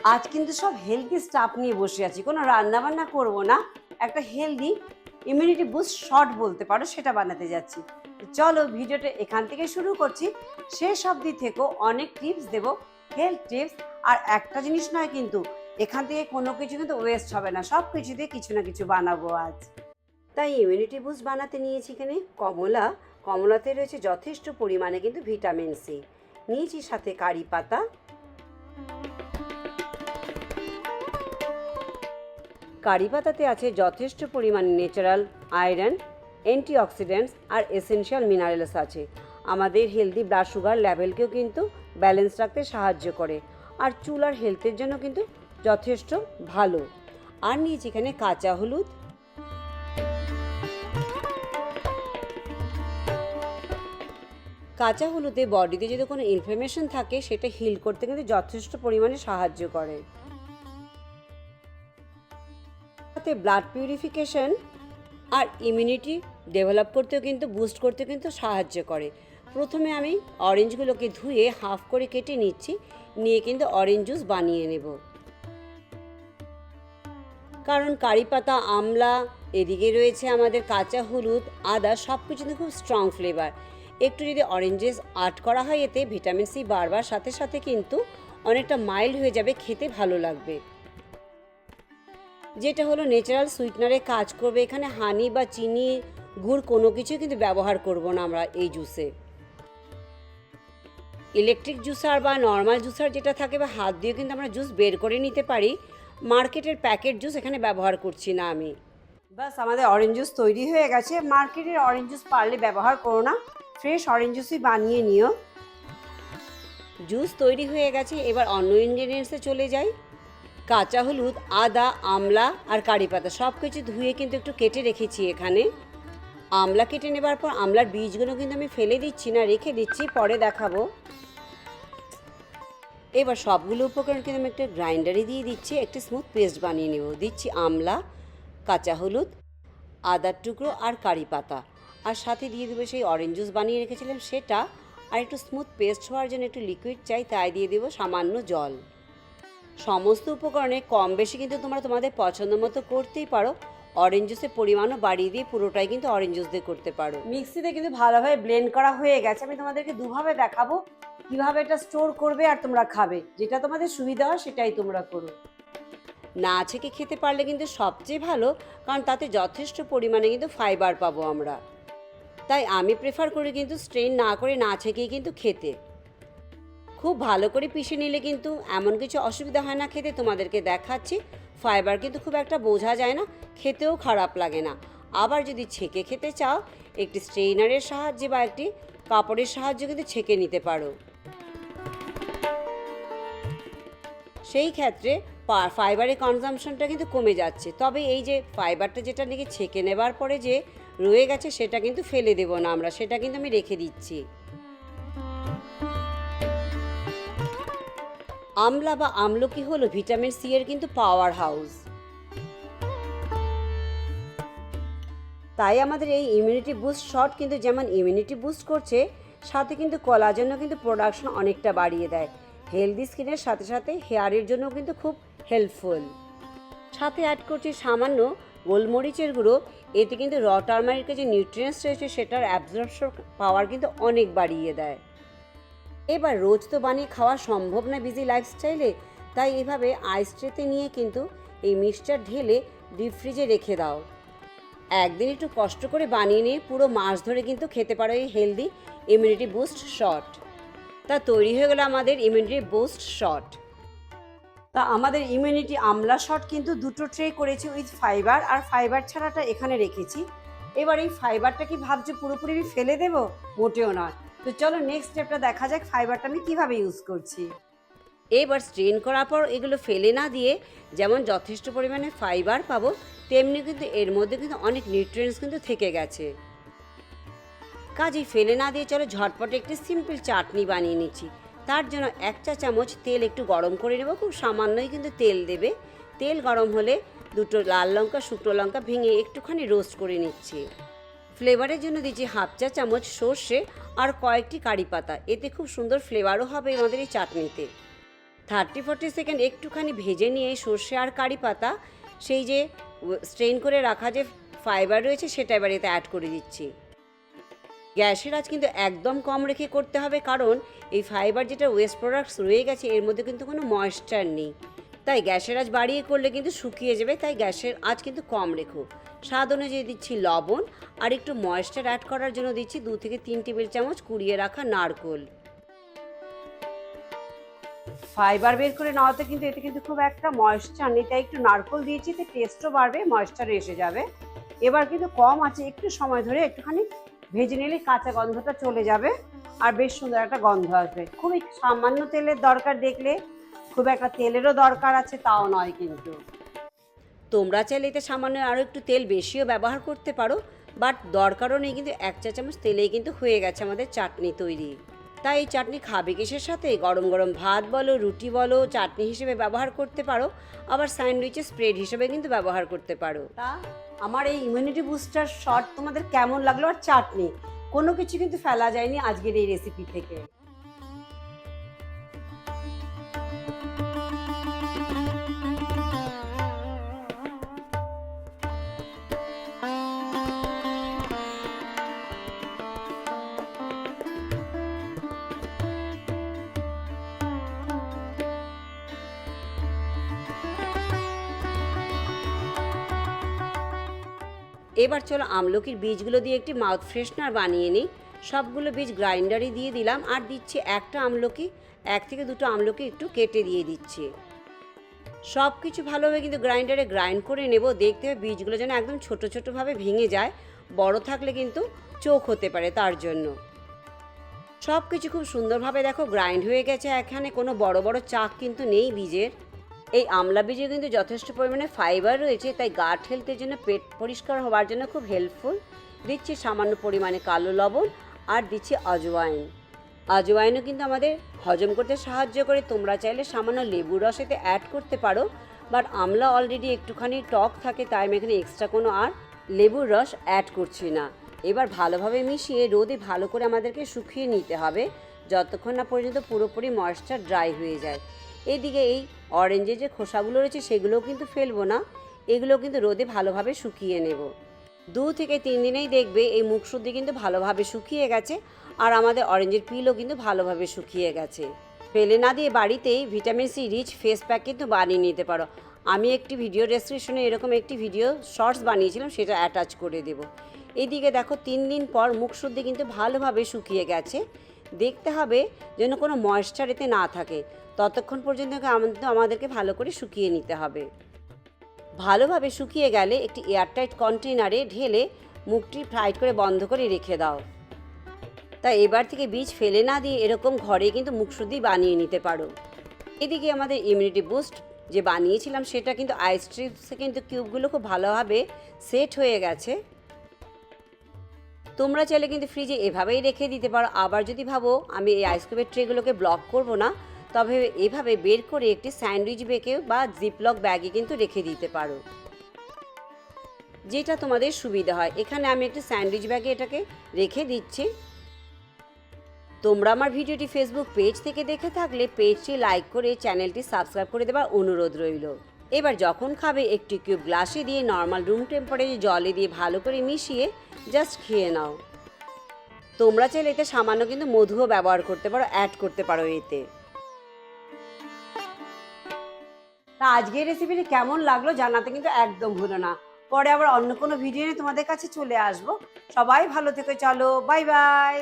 আজ কিন্তু সব হেলদি স্টাফ নিয়ে বসে আছি, কোনো রান্না বান্না করব না, একটা হেলদি ইমিউনিটি বুস্ট শট বলতে পারো সেটা বানাতে যাচ্ছি। চলো ভিডিওটা এখান থেকে শুরু করছি, শেষ অবধি থেকো, অনেক টিপস দেব, হেলথ টিপস। আর একটা জিনিস নয় কিন্তু, এখান থেকে কোনো কিছু কিন্তু ওয়েস্ট হবে না, সব কিছু দিয়ে কিছু না কিছু বানাবো আজ। তাই ইমিউনিটি বুস্ট বানাতে নিয়েছি এখানে কমলাতে রয়েছে যথেষ্ট পরিমাণে কিন্তু ভিটামিন সি। নিয়েছি সাথে কারি পাতা, কারি পাতাতে আছে যথেষ্ট পরিমাণে ন্যাচারাল আয়রন, অ্যান্টিঅক্সিডেন্টস আর এসেনশিয়াল মিনারেলস আছে। আমাদের হেলদি ব্লাড সুগার লেভেলকেও কিন্তু ব্যালেন্স রাখতে সাহায্য করে, আর চুল আর হেলথের জন্য কিন্তু যথেষ্ট ভালো। আর নিয়েছি এখানে কাঁচা হলুদ, কাঁচা হলুদে বডিতে যদি কোনো ইনফ্লামেশন থাকে সেটা হিল করতে কিন্তু যথেষ্ট পরিমাণে সাহায্য করে। সাথে ব্লাড পিউরিফিকেশন আর ইমিউনিটি ডেভেলপ করতেও কিন্তু বুস্ট করতেও কিন্তু সাহায্য করে। প্রথমে আমি অরেঞ্জগুলোকে ধুয়ে হাফ করে কেটে নিচ্ছি, নিয়ে কিন্তু অরেঞ্জ জুস বানিয়ে নেব। কারণ কারি পাতা, আমলা, এদিকে রয়েছে আমাদের কাঁচা হলুদ, আদা, সব কিছু খুব স্ট্রং ফ্লেভার। একটু যদি অরেঞ্জেস অ্যাড করা হয় এতে ভিটামিন সি বাড়বার সাথে সাথে কিন্তু অনেকটা মাইল্ড হয়ে যাবে, খেতে ভালো লাগবে। যেটা হলো ন্যাচারাল সুইটনারে কাজ করবে। এখানে হানি বা চিনি, গুড় কোনো কিছুই কিন্তু ব্যবহার করব না আমরা এই জুসে। ইলেকট্রিক জুসার বা নর্মাল জুসার যেটা থাকে বা হাত দিয়েও কিন্তু আমরা জুস বের করে নিতে পারি। মার্কেটের প্যাকেট জুস এখানে ব্যবহার করছি না আমি। বাস আমাদের অরেঞ্জ জুস তৈরি হয়ে গেছে। মার্কেটের অরেঞ্জ জুস পারলে ব্যবহার করো না, ফ্রেশ অরেঞ্জ জুসই বানিয়ে নিও। জুস তৈরি হয়ে গেছে, এবার অন্য ইনগ্রেডিয়েন্টসে চলে যাই। কাঁচা হলুদ, আদা, আমলা আর কারি পাতা সব কিছু ধুয়ে কিন্তু একটু কেটে রেখেছি এখানে। আমলা কেটে নেবার পর আমলার বীজগুলো কিন্তু আমি ফেলে দিচ্ছি না, রেখে দিচ্ছি, পরে দেখাবো। এবার সবগুলো উপকরণ কিন্তু আমি একটা গ্রাইন্ডারে দিয়ে দিচ্ছি, একটা স্মুথ পেস্ট বানিয়ে নেব। দিচ্ছি আমলা, কাঁচা হলুদ, আদার টুকরো আর কারি পাতা, আর সাথে দিয়ে দেবো সেই অরেঞ্জ জুস বানিয়ে রেখেছিলাম সেটা। আর একটু স্মুথ পেস্ট হওয়ার জন্য একটু লিকুইড চাই, তাই দিয়ে দেবো সামান্য জল। সমস্ত উপকরণে কম বেশি কিন্তু তোমরা তোমাদের পছন্দ মতো করতেই পারো। অরেঞ্জ জুসের পরিমাণও বাড়িয়ে দিয়ে পুরোটাই কিন্তু অরেঞ্জ জুস দিয়ে করতে পারো। মিক্সিতে কিন্তু ভালোভাবে ব্লেন্ড করা হয়ে গেছে। আমি তোমাদেরকে দুভাবে দেখাবো কিভাবে এটা স্টোর করবে আর তোমরা খাবে, যেটা তোমাদের সুবিধা হয় সেটাই তোমরা করো। না ছেঁকে খেতে পারলে কিন্তু সবচেয়ে ভালো, কারণ তাতে যথেষ্ট পরিমাণে কিন্তু ফাইবার পাবো আমরা। তাই আমি প্রেফার করি কিন্তু স্ট্রেন না করে না ছেঁকেই কিন্তু খেতে। খুব ভালো করে পিষে নিলে কিন্তু এমন কিছু অসুবিধা হয় না খেতে, তোমাদেরকে দেখাচ্ছি। ফাইবার কিন্তু খুব একটা বোঝা যায় না, খেতেও খারাপ লাগে না। আবার যদি ছেঁকে খেতে চাও, একটি স্ট্রেইনারের সাহায্যে বা একটি কাপড়ের সাহায্যে কিন্তু ছেঁকে নিতে পারো। সেই ক্ষেত্রে ফাইবারের কনজামশনটা কিন্তু কমে যাচ্ছে। তবে এই যে ফাইবারটা যেটা নাকি ছেঁকে নেবার পরে যে রয়ে গেছে সেটা কিন্তু ফেলে দেবো না আমরা, সেটা কিন্তু আমি রেখে দিচ্ছি। আমলা বা আমলকি হলো ভিটামিন সি এর কিন্তু পাওয়ার হাউস। তাই আমাদের এই ইমিউনিটি বুস্ট শট কিন্তু যেমন ইমিউনিটি বুস্ট করছে, সাথে কিন্তু কোলাজেনও কিন্তু প্রোডাকশন অনেকটা বাড়িয়ে দেয়। হেলদি স্কিনের সাথে সাথে হেয়ারের জন্য কিন্তু খুব হেল্পফুল। সাথে অ্যাড করছি সামান্য গোলমরিচের গুঁড়ো। এতে কিন্তু র টার্মারিকের যে নিউট্রিয়েন্টস রয়েছে সেটার অ্যাবজর্পশন পাওয়ার কিন্তু অনেক বাড়িয়ে দেয়। এবার রোজ তো বানিয়ে খাওয়া সম্ভব না বিজি লাইফস্টাইলে, তাই এভাবে আইস ট্রেতে নিয়ে কিন্তু এই মিক্সচার ঢেলে ডিপ ফ্রিজে রেখে দাও। একদিন একটু কষ্ট করে বানিয়ে নিয়ে পুরো মাস ধরে কিন্তু খেতে পারো এই হেলদি ইমিউনিটি বুস্ট শট। তা তৈরি হয়ে গেল আমাদের ইমিউনিটি বুস্ট শট। তা আমাদের ইমিউনিটি আমলা শট কিন্তু দুটো ট্রে করেছি উইথ ফাইবার, আর ফাইবার ছাড়াটা এখানে রেখেছি। এবার এই ফাইবারটা কি ভাবছো পুরোপুরি আমি ফেলে দেবো? মোটেও নয়। তো চলো নেক্সট স্টেপটা দেখা যাক ফাইবারটা আমি কিভাবে ইউজ করছি। এবার স্ট্রেন করার পর এগুলো ফেলে না দিয়ে যেমন যথেষ্ট পরিমাণে ফাইবার পাবো, তেমনি কিন্তু এর মধ্যে কিন্তু অনেক নিউট্রিয়েন্টস কিন্তু থেকে গেছে। কাজেই ফেলে না দিয়ে চলো ঝটপটে একটি সিম্পল চাটনি বানিয়ে নিচ্ছি। তার জন্য 1 চা চামচ তেল একটু গরম করে নেব, খুব সামান্যই কিন্তু তেল দেবে। তেল গরম হলে দুটো লাল লঙ্কা, শুকনো লঙ্কা ভেঙে একটুখানি রোস্ট করে নিচ্ছি। ফ্লেভারের জন্য দিচ্ছি 1/2 চা চামচ সর্ষে আর কয়েকটি কারি পাতা, এতে খুব সুন্দর ফ্লেভারও হবে আমাদের এই চাটনিতে। 30-40 সেকেন্ড একটুখানি ভেজে নিয়ে সর্ষে আর কারি পাতা, সেই যে স্ট্রেন করে রাখা যে ফাইবার রয়েছে সেটা এবার এতে অ্যাড করে দিচ্ছি। গ্যাসের আঁচ কিন্তু একদম কম রেখে করতে হবে, কারণ এই ফাইবার যেটা ওয়েস্ট প্রোডাক্টস রয়ে গেছে এর মধ্যে কিন্তু কোনো ময়েশ্চার নেই, তাই গ্যাসের আঁচ বাড়িয়ে করলে কিন্তু শুকিয়ে যাবে, তাই গ্যাসের আঁচ কিন্তু কম রেখো। স্বাদ অনুযায়ী দিচ্ছি লবণ, আর একটু ময়েশ্চার অ্যাড করার জন্য দিচ্ছি 2 থেকে 3 টেবিল চামচ কুড়িয়ে রাখা নারকোল। ফাইবার বের করে নেওয়াতে কিন্তু এতে কিন্তু খুব একটা ময়েশ্চার নেই, তাই একটু নারকোল দিয়েছি, তো টেস্টও বাড়বে, ময়েশ্চার এসে যাবে। এবার কিন্তু কম আছে একটু সময় ধরে একটুখানি ভেজে নিলে কাঁচা গন্ধটা চলে যাবে আর বেশ সুন্দর একটা গন্ধ আসবে। খুবই সামান্য তেলের দরকার, দেখলে খুব একটা তেলেরও দরকার আছে তাও নয় কিন্তু। তোমরা চাইলে এতে সামান্য আরও একটু তেল বেশিও ব্যবহার করতে পারো, বাট দরকারও নেই, কিন্তু 1 চা চামচ তেলেই কিন্তু হয়ে গেছে আমাদের চাটনি তৈরি। তাই এই চাটনি খাবে কিসের সাথে? গরম গরম ভাত বলো, রুটি বলো, চাটনি হিসেবে ব্যবহার করতে পারো, আবার স্যান্ডউইচে স্প্রেড হিসেবে কিন্তু ব্যবহার করতে পারো। তা আমার এই ইমিউনিটি বুস্টার শট তোমাদের কেমন লাগলো? আর চাটনি কোনো কিছু কিন্তু ফেলা যায়নি আজকের এই রেসিপি থেকে। এবার চলো আমলকির বীজগুলো দিয়ে একটি মাউথ ফ্রেশনার বানিয়ে নিই। সবগুলো বীজ গ্রাইন্ডারে দিয়ে দিলাম, আর দিচ্ছি একটা আমলকি, 1 থেকে 2টো আমলকি একটু কেটে দিয়ে দিচ্ছি। সব কিছু ভালোভাবে কিন্তু গ্রাইন্ডারে গ্রাইন্ড করে নেব। দেখতে হবে বীজগুলো যেন একদম ছোটো ছোটোভাবে ভেঙে যায়, বড় থাকলে কিন্তু চোখ হতে পারে, তার জন্য। সব কিছু খুব সুন্দরভাবে দেখো গ্রাইন্ড হয়ে গেছে, এখানে কোনো বড় বড় চাক কিন্তু নেই বীজের। এই আমলা বীজে কিন্তু যথেষ্ট পরিমাণে ফাইবার রয়েছে, তাই গাট হেলথের জন্য, পেট পরিষ্কার হওয়ার জন্য খুব হেল্পফুল। দিচ্ছি সামান্য পরিমাণে কালো লবণ, আর দিচ্ছি আজওয়াইন। আজওয়াইনও কিন্তু আমাদের হজম করতে সাহায্য করে। তোমরা চাইলে সামান্য লেবুর রস এতে অ্যাড করতে পারো, বাট আমলা অলরেডি একটুখানি টক থাকে, তাই আমি এখানে এক্সট্রা কোনো আর লেবুর রস অ্যাড করছি না। এবার ভালোভাবে মিশিয়ে রোদে ভালো করে আমাদেরকে শুকিয়ে নিতে হবে, যতক্ষণ না পর্যন্ত পুরোপুরি ময়েশ্চার ড্রাই হয়ে যায়। এদিকে এই অরেঞ্জের যে খোসাগুলো রয়েছে সেগুলোও কিন্তু ফেলবো না, এগুলো কিন্তু রোদে ভালোভাবে শুকিয়ে নেব। 2 থেকে 3 দিনেই দেখবে এই মুখশুদ্ধি কিন্তু ভালোভাবে শুকিয়ে গেছে, আর আমাদের অরেঞ্জের পিলও কিন্তু ভালোভাবে শুকিয়ে গেছে। ফেলে না দিয়ে বাড়িতেই vitamin C rich face pack কিন্তু বানিয়ে নিতে পারো। আমি একটি ভিডিও ডেসক্রিপশনে এরকম একটি ভিডিও শর্টস বানিয়েছিলাম, সেটা অ্যাটাচ করে দেব। এদিকে দেখো 3 দিন পর মুখশুদ্ধি কিন্তু ভালোভাবে শুকিয়ে গেছে। দেখতে হবে যেন কোনো ময়েশ্চার এতে না থাকে, ততক্ষণ পর্যন্ত আমাদেরকে ভালো করে শুকিয়ে নিতে হবে। ভালোভাবে শুকিয়ে গেলে একটি এয়ারটাইট কন্টেনারে ঢেলে মুখটি ফ্রাইড করে বন্ধ করে রেখে দাও। তাই এবার থেকে বীজ ফেলে না দিয়ে এরকম ঘরে কিন্তু মুখশুদ্ধি বানিয়ে নিতে পারো। এদিকে আমাদের ইমিউনিটি বুস্ট যে বানিয়েছিলাম সেটা কিন্তু আইস ট্রিপসে কিন্তু কিউবগুলো খুব ভালোভাবে সেট হয়ে গেছে। তোমরা চাইলে কিন্তু ফ্রিজে এভাবেই রেখে দিতে পারো, আবার যদি ভাবো আমি এই আইসক্রিমের ট্রেগুলোকে ব্লক করব না, তবে এভাবে বের করে একটি স্যান্ডউইচ বেকে বা জিপলক ব্যাগে কিন্তু রেখে দিতে পারো, যেটা তোমাদের সুবিধা হয়। এখানে আমি একটি স্যান্ডউইচ ব্যাগে এটাকে রেখে দিচ্ছি। তোমরা আমার ভিডিওটি ফেসবুক পেজ থেকে দেখে থাকলে পেজটি লাইক করে চ্যানেলটি সাবস্ক্রাইব করে দেওয়ার অনুরোধ রইল। এবার যখন খাবে একটি কিউব গ্লাসে দিয়ে নর্মাল রুম টেম্পারেচারে জলে দিয়ে ভালো করে মিশিয়ে জাস্ট খেয়ে নাও। তোমরা চাইলে এতে সামান্য কিন্তু মধুও ব্যবহার করতে পারো, অ্যাড করতে পারো এতে। তা আজকের রেসিপিটি কেমন লাগলো জানাতে কিন্তু একদম ভুলো না। পরে আবার অন্য কোনো ভিডিও নিয়ে তোমাদের কাছে চলে আসবো। সবাই ভালো থেকো, চলো বাই বাই।